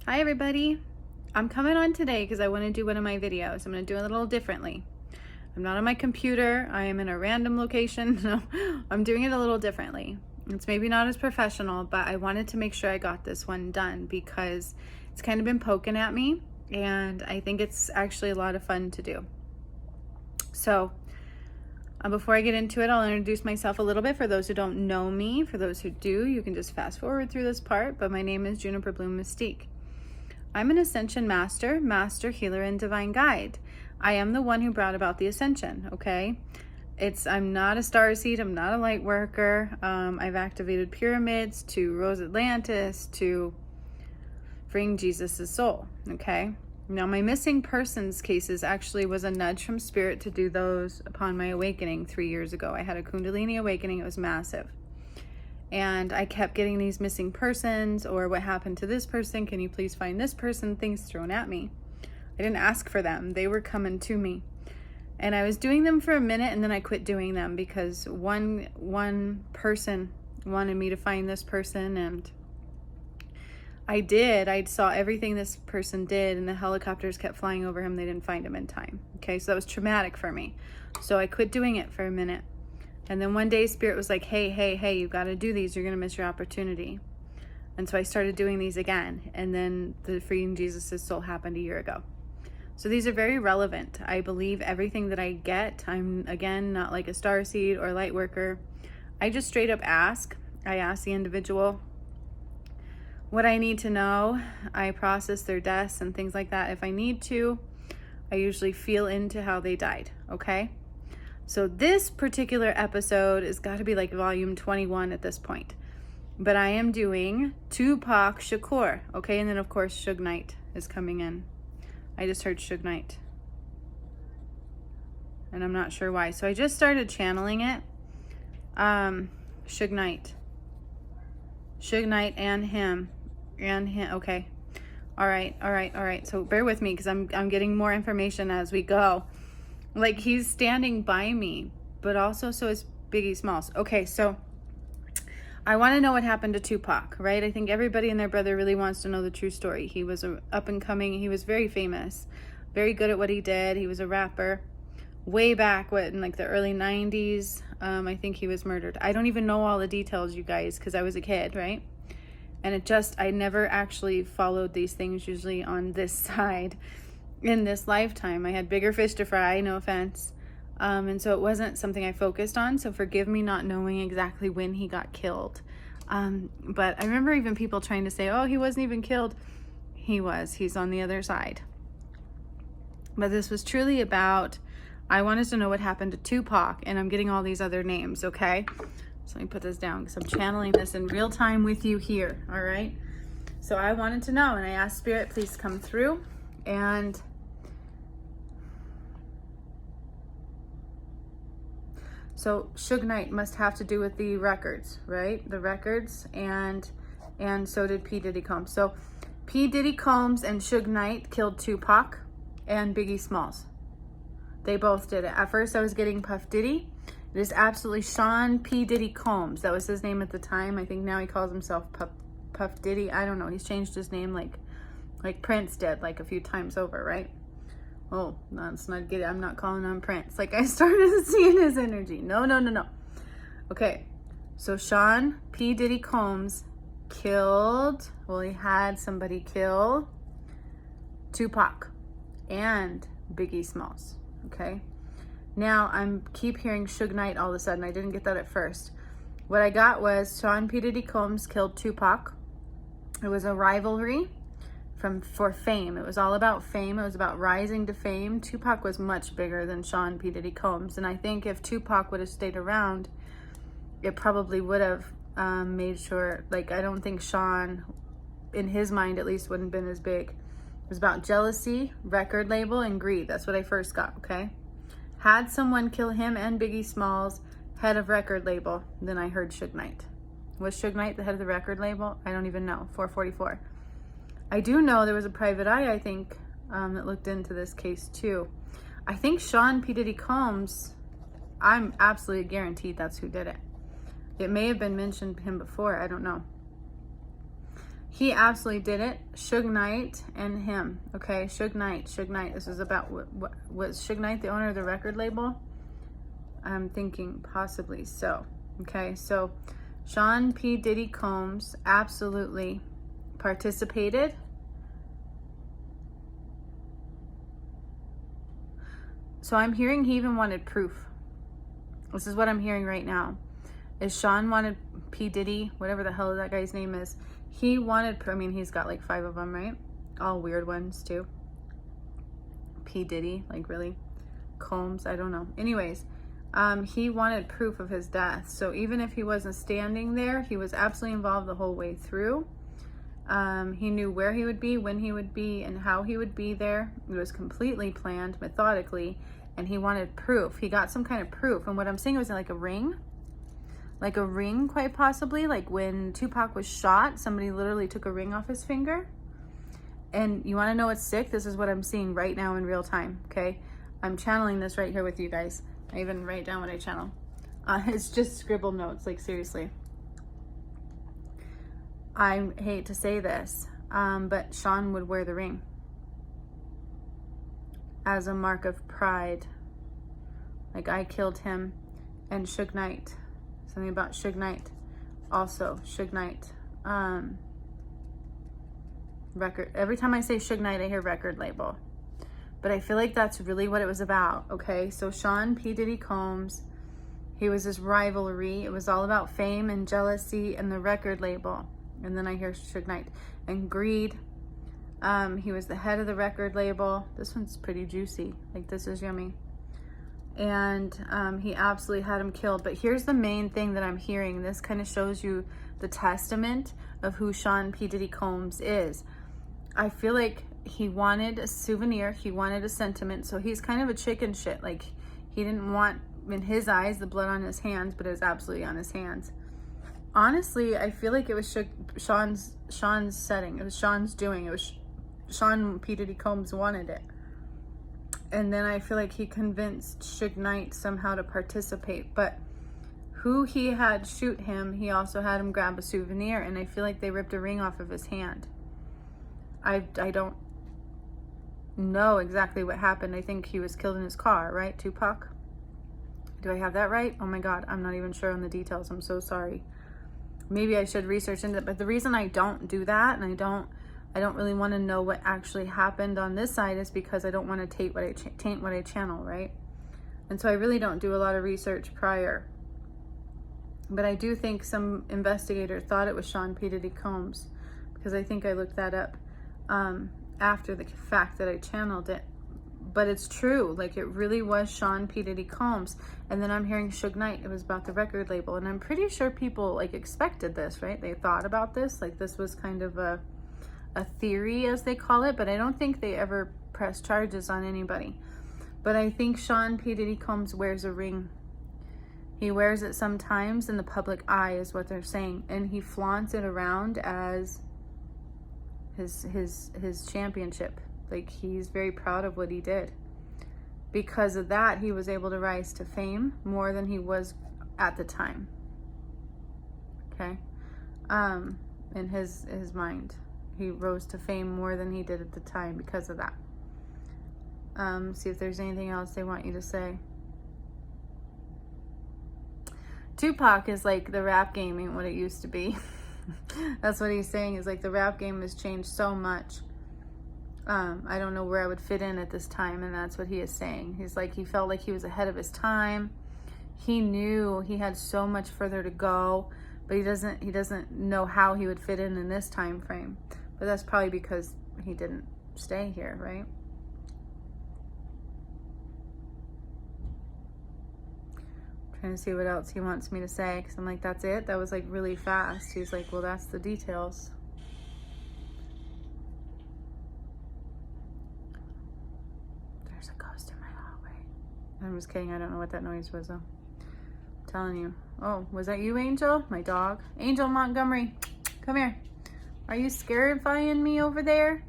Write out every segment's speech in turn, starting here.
Hi everybody. I'm coming on today because I want to do one of my videos. I'm going to do it a little differently. I'm not on my computer. I am in a random location. No, I'm doing it a little differently. It's maybe not as professional, but I wanted to make sure I got this one done because it's kind of been poking at me and I think it's actually a lot of fun to do. So before I get into it, I'll introduce myself a little bit for those who don't know me. For those who do, you can just fast forward through this part, but my name is Juniper Bloom Mystique. I'm an Ascension Master, Master Healer, and Divine Guide. I am the one who brought about the Ascension, okay? I'm not a starseed, I'm not a light worker. I've activated pyramids to Rose Atlantis to bring Jesus' soul, okay? Now, my missing persons cases actually was a nudge from Spirit to do those upon my awakening 3 years ago. I had a Kundalini awakening, it was massive. And I kept getting these missing persons, or what happened to this person, can you please find this person, things thrown at me. I didn't ask for them, they were coming to me. And I was doing them for a minute and then I quit doing them because one person wanted me to find this person, and I saw everything this person did, and the helicopters kept flying over him, they didn't find him in time. Okay, so that was traumatic for me. So I quit doing it for a minute. And then one day Spirit was like, hey, you got to do these. You're going to miss your opportunity. And so I started doing these again. And then the freeing Jesus' soul happened a year ago. So these are very relevant. I believe everything that I get. I'm, again, not like a starseed or light worker. I just straight up ask. I ask the individual what I need to know. I process their deaths and things like that if I need to. I usually feel into how they died, okay? So this particular episode has got to be like volume 21 at this point. But I am doing Tupac Shakur, okay? And then, of course, Suge Knight is coming in. I just heard Suge Knight. And I'm not sure why. So I just started channeling it. Suge Knight. Suge Knight and him. Okay. All right. So bear with me because I'm getting more information as we go. Like, he's standing by me, but also so is Biggie Smalls. Okay, so I want to know what happened to Tupac, right? I think everybody and their brother really wants to know the true story. He was up and coming. He was very famous, very good at what he did. He was a rapper way back, in like the early 90s. I think he was murdered. I don't even know all the details, you guys, because I was a kid, right? And I never actually followed these things usually on this side. In this lifetime, I had bigger fish to fry, no offense. And so it wasn't something I focused on. So forgive me not knowing exactly when he got killed. But I remember even people trying to say, oh, he wasn't even killed. He's on the other side. But this was truly about, I wanted to know what happened to Tupac, and I'm getting all these other names, okay? So let me put this down because I'm channeling this in real time with you here, all right? So I wanted to know, and I asked Spirit, please come through. And so Suge Knight must have to do with the records, right? The records, and so did P. Diddy Combs. So P. Diddy Combs and Suge Knight killed Tupac and Biggie Smalls. They both did it. At first I was getting Puff Diddy. It is absolutely Sean P. Diddy Combs. That was his name at the time. I think now he calls himself Puff Diddy. I don't know. He's changed his name like Prince did, like a few times over, right? Oh, that's not good. I'm not calling on Prince. Like, I started seeing his energy. No. Okay, so Sean P. Diddy Combs he had somebody kill Tupac and Biggie Smalls, okay? Now, keep hearing Suge Knight all of a sudden. I didn't get that at first. What I got was Sean P. Diddy Combs killed Tupac. It was a rivalry for fame. It was all about fame. It was about rising to fame. Tupac was much bigger than Sean P. Diddy Combs. And I think if Tupac would have stayed around, it probably would have made sure, like, I don't think Sean, in his mind at least, wouldn't have been as big. It was about jealousy, record label, and greed. That's what I first got, okay? Had someone kill him and Biggie Smalls, head of record label, then I heard Suge Knight. Was Suge Knight the head of the record label? I don't even know. 444. I do know there was a private eye, I think, that looked into this case too. I think Sean P. Diddy Combs, I'm absolutely guaranteed that's who did it. It may have been mentioned him before, I don't know. He absolutely did it. Suge Knight and him. Okay, Suge Knight. This is about what was Suge Knight the owner of the record label? I'm thinking possibly so. Okay, so Sean P. Diddy Combs absolutely participated. So I'm hearing he even wanted proof. This is what I'm hearing right now. Is Sean wanted P. Diddy, whatever the hell that guy's name is. He wanted, I mean, he's got like 5 of them, right? All weird ones too. P. Diddy, like really? Combs, I don't know. Anyways, he wanted proof of his death. So even if he wasn't standing there, he was absolutely involved the whole way through. He knew where he would be, when he would be, and how he would be there. It was completely planned, methodically, and he wanted proof. He got some kind of proof. And what I'm saying was like a ring. Like a ring, quite possibly. Like when Tupac was shot, somebody literally took a ring off his finger. And you want to know what's sick? This is what I'm seeing right now in real time, okay? I'm channeling this right here with you guys. I even write down what I channel. It's just scribble notes, like seriously. I hate to say this, but Sean would wear the ring as a mark of pride. Like, I killed him. And Suge Knight. Something about Suge Knight. Also, Suge Knight. Record. Every time I say Suge Knight, I hear record label. But I feel like that's really what it was about, okay? So Sean P. Diddy Combs, he was this rivalry. It was all about fame and jealousy and the record label. And then I hear Suge Knight. And greed. He was the head of the record label. This one's pretty juicy. Like, this is yummy. And he absolutely had him killed. But here's the main thing that I'm hearing. This kind of shows you the testament of who Sean P. Diddy Combs is. I feel like he wanted a souvenir. He wanted a sentiment. So he's kind of a chicken shit. Like, he didn't want, in his eyes, the blood on his hands, but it was absolutely on his hands. Honestly, I feel like it was Sean's setting. It was Sean's doing. It was Sean P. Diddy Combs wanted it. And then I feel like he convinced Suge Knight somehow to participate. But who he had shoot him, he also had him grab a souvenir. And I feel like they ripped a ring off of his hand. I don't know exactly what happened. I think he was killed in his car, right, Tupac? Do I have that right? Oh my God, I'm not even sure on the details. I'm so sorry. Maybe I should research into it. But the reason I don't do that, and I don't really want to know what actually happened on this side, is because I don't want to taint what I channel, right? And so I really don't do a lot of research prior. But I do think some investigator thought it was Sean P. Diddy Combs, because I think I looked that up after the fact that I channeled it. But it's true. Like, it really was Sean P. Diddy Combs. And then I'm hearing Suge Knight. It was about the record label. And I'm pretty sure people, like, expected this, right? They thought about this. Like, this was kind of a theory, as they call it. But I don't think they ever pressed charges on anybody. But I think Sean P. Diddy Combs wears a ring. He wears it sometimes in the public eye, is what they're saying. And he flaunts it around as his championship. Like, he's very proud of what he did. Because of that, he was able to rise to fame more than he was at the time. Okay? In his mind. He rose to fame more than he did at the time because of that. See if there's anything else they want you to say. Tupac is like, the rap game ain't what it used to be. That's what he's saying, is like the rap game has changed so much. I don't know where I would fit in at this time, and that's what he is saying. He's like, he felt like he was ahead of his time. He knew he had so much further to go, but he doesn't know how he would fit in this time frame. But that's probably because he didn't stay here, right? Trying to see what else he wants me to say, because I'm like, that's it? That was like really fast. He's like, well, that's the details. There's a ghost in my hallway. I'm just kidding. I don't know what that noise was, though. I'm telling you. Oh, was that you, Angel? My dog. Angel Montgomery, come here. Are you scarifying me over there?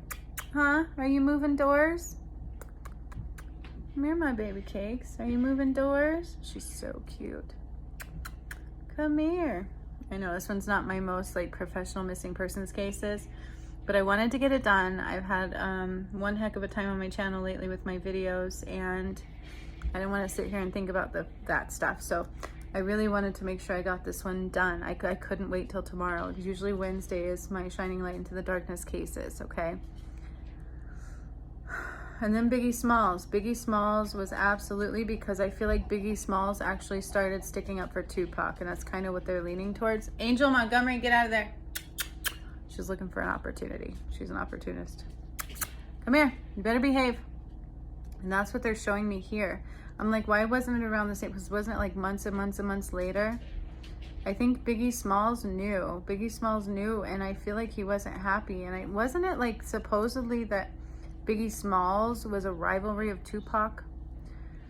Huh? Are you moving doors? Come here, my baby cakes. Are you moving doors? She's so cute. Come here. I know this one's not my most like professional missing persons cases, but I wanted to get it done. I've had one heck of a time on my channel lately with my videos, and I didn't want to sit here and think about that stuff. So I really wanted to make sure I got this one done. I couldn't wait till tomorrow, because usually Wednesday is my Shining Light into the Darkness cases, okay? And then Biggie Smalls. Biggie Smalls was absolutely, because I feel like Biggie Smalls actually started sticking up for Tupac, and that's kind of what they're leaning towards. Angel Montgomery, get out of there. She's looking for an opportunity. She's an opportunist. Come here, you better behave. And that's what they're showing me here. I'm like, why wasn't it around the same? Because wasn't it like months and months and months later? I think Biggie Smalls knew. Biggie Smalls knew, and I feel like he wasn't happy. And wasn't it like supposedly that Biggie Smalls was a rivalry of Tupac?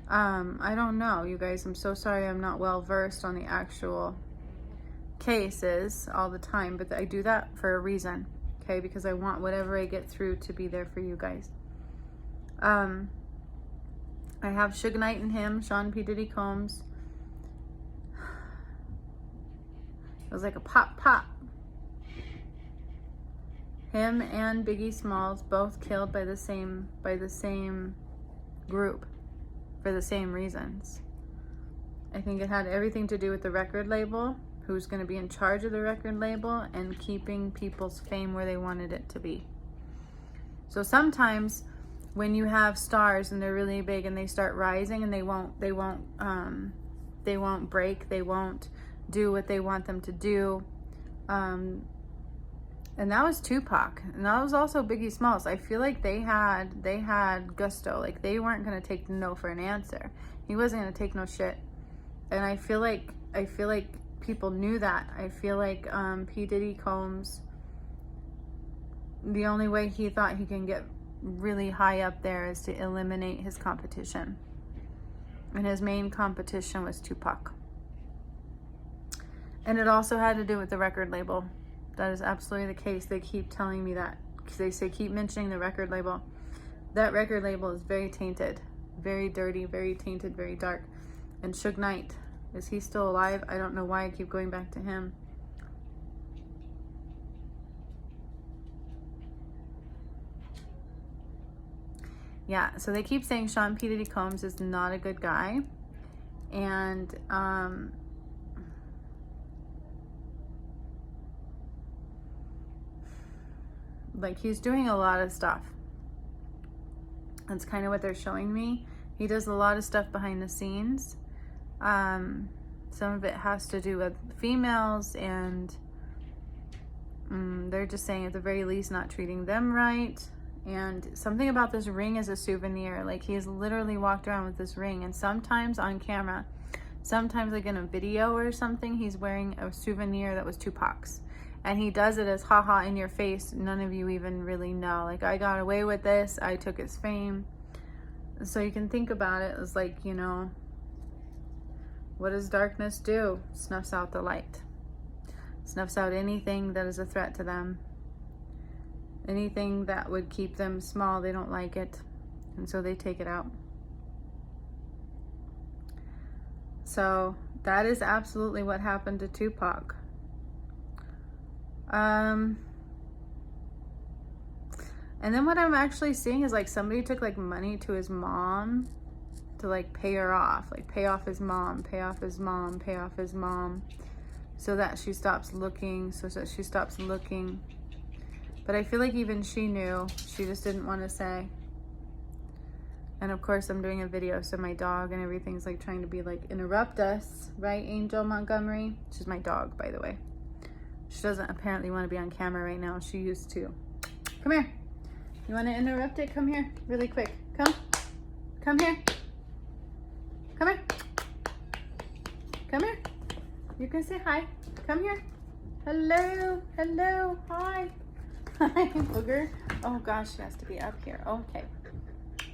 I don't know, you guys. I'm so sorry I'm not well versed on the actual cases all the time, but I do that for a reason, okay? Because I want whatever I get through to be there for you guys. I have Suge Knight and him, Sean P. Diddy Combs. It was like a pop. Him and Biggie Smalls both killed by the same group for the same reasons. I think it had everything to do with the record label, who's going to be in charge of the record label, and keeping people's fame where they wanted it to be. So sometimes when you have stars and they're really big and they start rising, and they won't break, they won't do what they want them to do. And that was Tupac, and that was also Biggie Smalls. I feel like they had gusto. Like, they weren't gonna take no for an answer. He wasn't gonna take no shit. And I feel like people knew that. I feel like P. Diddy Combs, the only way he thought he can get really high up there is to eliminate his competition, and his main competition was Tupac. And it also had to do with the record label. That is absolutely the case. They keep telling me that, because they say keep mentioning the record label. That record label is very tainted, very dirty, very tainted, very dark. And Suge Knight, is he still alive? I don't know why I keep going back to him. Yeah, so they keep saying Sean P. Diddy Combs is not a good guy. And like, he's doing a lot of stuff. That's kind of what they're showing me. He does a lot of stuff behind the scenes. Some of it has to do with females, and they're just saying at the very least not treating them right. And something about this ring as a souvenir. Like, he's literally walked around with this ring, and sometimes on camera, sometimes like in a video or something, he's wearing a souvenir that was Tupac's. And he does it as haha in your face. None of you even really know. Like, I got away with this. I took his fame. So you can think about it as like, you know, what does darkness do? Snuffs out the light. Snuffs out anything that is a threat to them. Anything that would keep them small, they don't like it. And so they take it out. So that is absolutely what happened to Tupac. And then what I'm actually seeing is like somebody took like money to his mom to like pay her off, like pay off his mom, pay off his mom, pay off his mom, so that she stops looking, But I feel like even she knew, she just didn't want to say. And of course I'm doing a video, so my dog and everything's like trying to be like, interrupt us, right, Angel Montgomery? She's my dog, by the way. She doesn't apparently want to be on camera right now. She used to. Come here. You want to interrupt it? Come here, really quick. Come here. Come here. Come here. You can say hi. Come here. Hello. Hi. Hi, booger. Oh gosh, she has to be up here. Okay.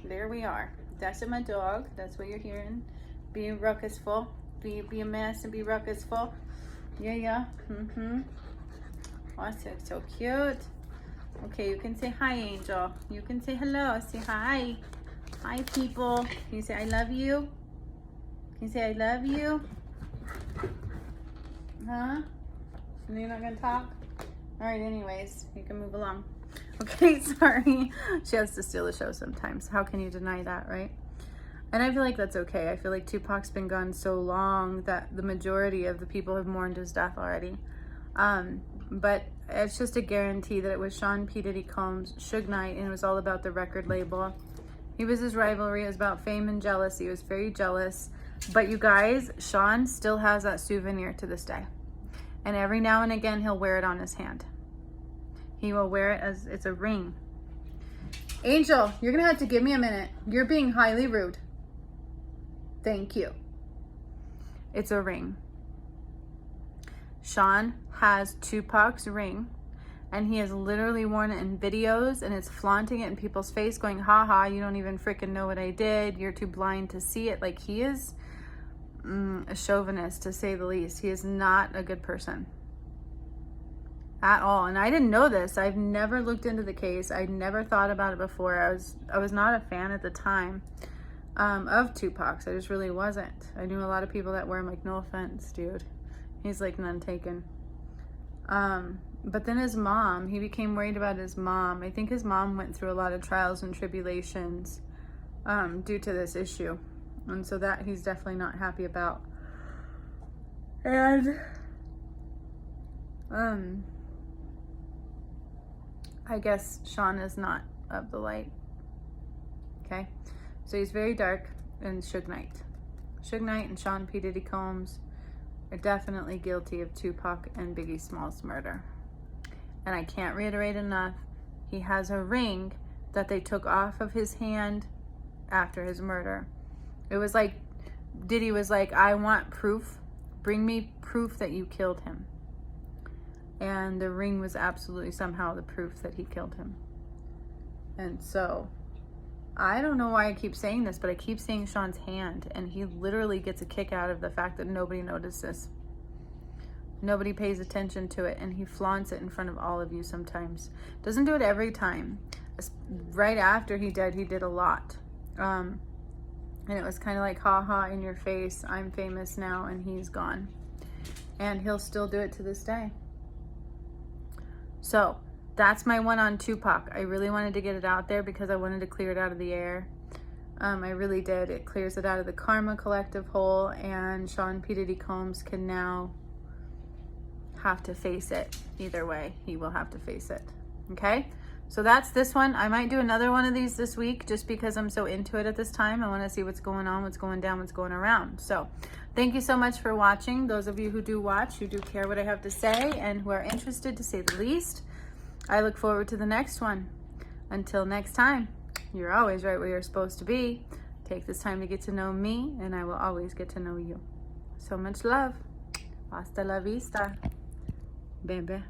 There we are. That's my dog. That's what you're hearing. Be ruckusful. Be a mess and be ruckusful. Yeah. Oh, so cute. Okay, you can say hi, Angel. You can say hello. Say hi. Hi, people. Can you say I love you? Can you say I love you? Huh? You're not gonna talk? All right, anyways, you can move along. Okay, sorry. She has to steal the show sometimes. How can you deny that, right? And I feel like that's okay. I feel like Tupac's been gone so long that the majority of the people have mourned his death already. But it's just a guarantee that it was Sean P. Diddy Combs, Suge Knight, and it was all about the record label. He was his rivalry. It was about fame and jealousy. He was very jealous. But you guys, Sean still has that souvenir to this day. And every now and again, he'll wear it on his hand. He will wear it as it's a ring. Angel, you're going to have to give me a minute. You're being highly rude. Thank you. It's a ring. Sean has Tupac's ring, and he has literally worn it in videos, and it's flaunting it in people's face, going, haha, you don't even freaking know what I did. You're too blind to see it. Like, he is a chauvinist, to say the least. He is not a good person at all. And I didn't know this. I've never looked into the case. I never thought about it before. I was not a fan at the time of Tupac's. I just really wasn't. I knew a lot of people that were. I'm like, no offense, dude. He's like none taken. But then his mom, he became worried about his mom. I think his mom went through a lot of trials and tribulations due to this issue. And so that he's definitely not happy about. And I guess Sean is not of the light. Okay? So he's very dark, and Suge Knight. Suge Knight and Sean P. Diddy Combs are definitely guilty of Tupac and Biggie Smalls' murder. And I can't reiterate enough, he has a ring that they took off of his hand after his murder. It was like, Diddy was like, I want proof. Bring me proof that you killed him. And the ring was absolutely somehow the proof that he killed him. And so, I don't know why I keep saying this, but I keep seeing Sean's hand, and he literally gets a kick out of the fact that nobody notices. Nobody pays attention to it, and he flaunts it in front of all of you sometimes. Doesn't do it every time. Right after he did a lot. And it was kind of like, haha, in your face, I'm famous now, and he's gone. And he'll still do it to this day. So, that's my one on Tupac. I really wanted to get it out there because I wanted to clear it out of the air. I really did. It clears it out of the Karma Collective hole, and Sean P. Diddy Combs can now have to face it. Either way, he will have to face it. Okay? So that's this one. I might do another one of these this week just because I'm so into it at this time. I want to see what's going on, what's going down, what's going around. So thank you so much for watching. Those of you who do watch, who do care what I have to say, and who are interested, to say the least. I look forward to the next one. Until next time, you're always right where you're supposed to be. Take this time to get to know me, and I will always get to know you. So much love. Hasta la vista, baby.